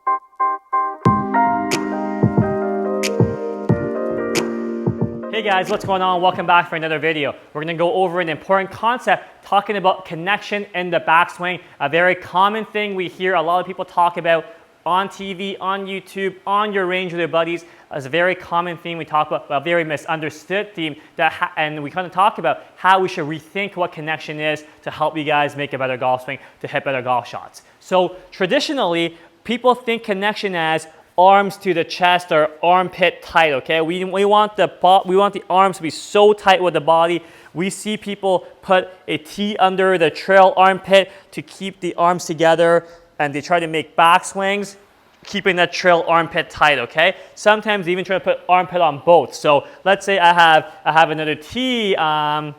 Hey guys, what's going on? Welcome back for another video. We're going to go over an important concept talking about connection in the backswing. A very common thing we hear a lot of people talk about on TV, on YouTube, on your range with your buddies. It's a very common theme we talk about, a very misunderstood theme, and we kind of talk about how we should rethink what connection is to help you guys make a better golf swing, to hit better golf shots. So traditionally, people think connection as arms to the chest or armpit tight, okay? We want the arms to be so tight with the body. We see people put a T under the trail armpit to keep the arms together, and they try to make backswings, keeping that trail armpit tight, okay? Sometimes they even try to put armpit on both. So let's say I have another T. I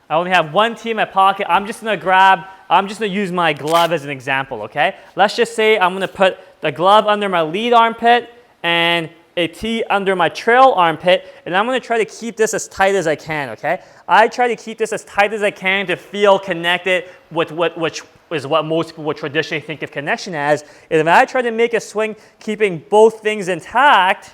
only have one T in my pocket. I'm just gonna use my glove as an example, okay? Let's just say I'm gonna put the glove under my lead armpit and a T under my trail armpit, and I'm gonna try to keep this as tight as I can, okay? I try to keep this as tight as I can to feel connected with which is what most people would traditionally think of connection as. And if I try to make a swing keeping both things intact,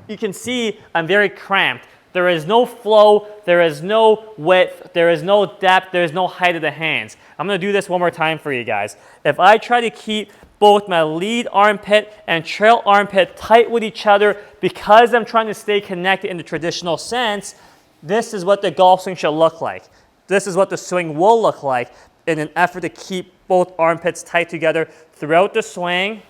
you can see I'm very cramped. There is no flow, there is no width, there is no depth, there is no height of the hands. I'm going to do this one more time for you guys. If I try to keep both my lead armpit and trail armpit tight with each other because I'm trying to stay connected in the traditional sense, this is what the golf swing should look like. This is what the swing will look like in an effort to keep both armpits tight together throughout the swing.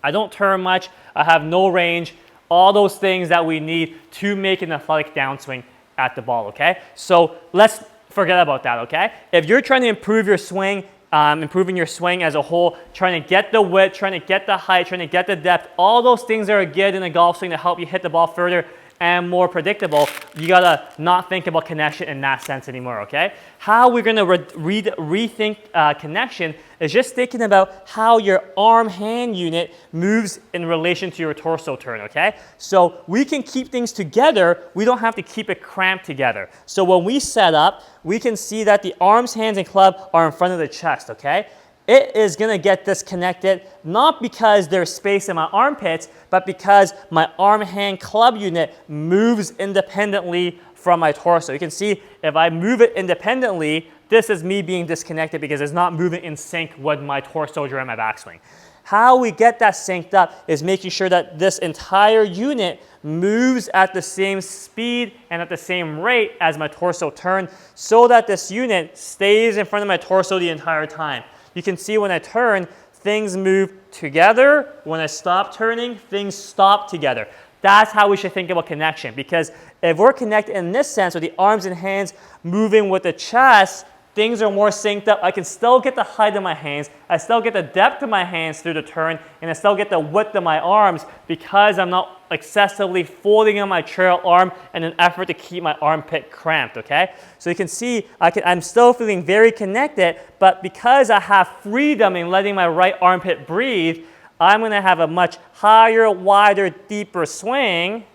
I don't turn much, I have no range. All those things that we need to make an athletic downswing at the ball, okay? So let's forget about that, okay? If you're trying to improve your swing, improving your swing as a whole, trying to get the width, trying to get the height, trying to get the depth, all those things are good in a golf swing to help you hit the ball further and more predictable. You gotta not think about connection in that sense anymore, okay? How we're gonna rethink connection is just thinking about how your arm-hand unit moves in relation to your torso turn, okay? So we can keep things together, we don't have to keep it cramped together. So when we set up, we can see that the arms, hands, and club are in front of the chest, okay? It is going to get disconnected, not because there's space in my armpits, but because my arm-hand club unit moves independently from my torso. You can see if I move it independently, this is me being disconnected because it's not moving in sync with my torso during my backswing. How we get that synced up is making sure that this entire unit moves at the same speed and at the same rate as my torso turn so that this unit stays in front of my torso the entire time. You can see when I turn, things move together. When I stop turning, things stop together. That's how we should think about connection, because if we're connected in this sense with the arms and hands moving with the chest, things are more synced up. I can still get the height of my hands, I still get the depth of my hands through the turn, and I still get the width of my arms because I'm not excessively folding on my trail arm in an effort to keep my armpit cramped, okay? So you can see I'm still feeling very connected, but because I have freedom in letting my right armpit breathe, I'm going to have a much higher, wider, deeper swing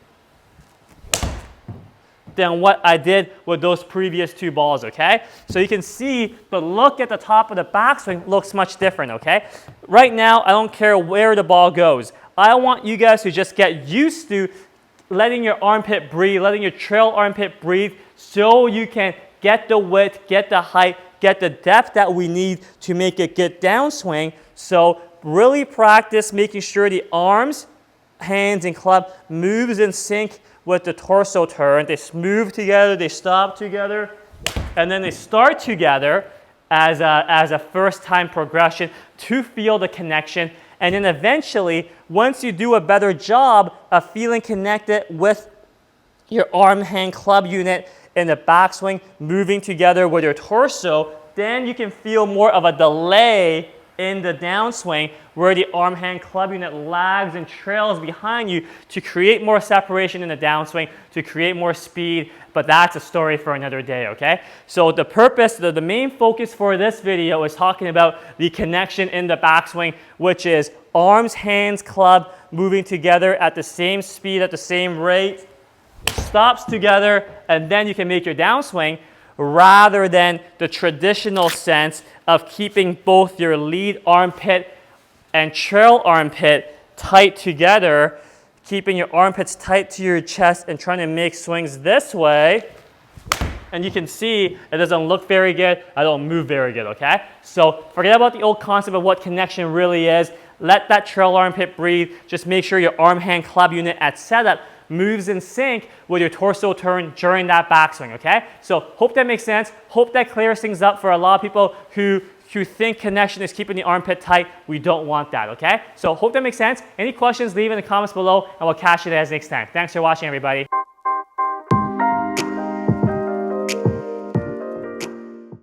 than what I did with those previous two balls, okay? So you can see the look at the top of the backswing looks much different, okay? Right now, I don't care where the ball goes. I want you guys to just get used to letting your armpit breathe, letting your trail armpit breathe so you can get the width, get the height, get the depth that we need to make a good downswing. So really practice making sure the arms, hands, and club moves in sync with the torso turn. They move together, they stop together, and then they start together as a first-time progression to feel the connection. And then eventually, once you do a better job of feeling connected with your arm, hand, club unit in the backswing, moving together with your torso, then you can feel more of a delay in the downswing where the arm, hand, club unit lags and trails behind you to create more separation in the downswing, to create more speed, but that's a story for another day, okay? So the purpose, the main focus for this video is talking about the connection in the backswing, which is arms, hands, club moving together at the same speed, at the same rate, stops together, and then you can make your downswing, rather than the traditional sense of keeping both your lead armpit and trail armpit tight together, keeping your armpits tight to your chest and trying to make swings this way. And you can see it doesn't look very good. I don't move very good, okay? So forget about the old concept of what connection really is. Let that trail armpit breathe. Just make sure your arm hand club unit at setup moves in sync with your torso turn during that backswing, okay? So hope that makes sense. Hope that clears things up for a lot of people who think connection is keeping the armpit tight. We don't want that, okay? So hope that makes sense. Any questions, leave in the comments below, and we'll catch you guys next time. Thanks for watching, everybody.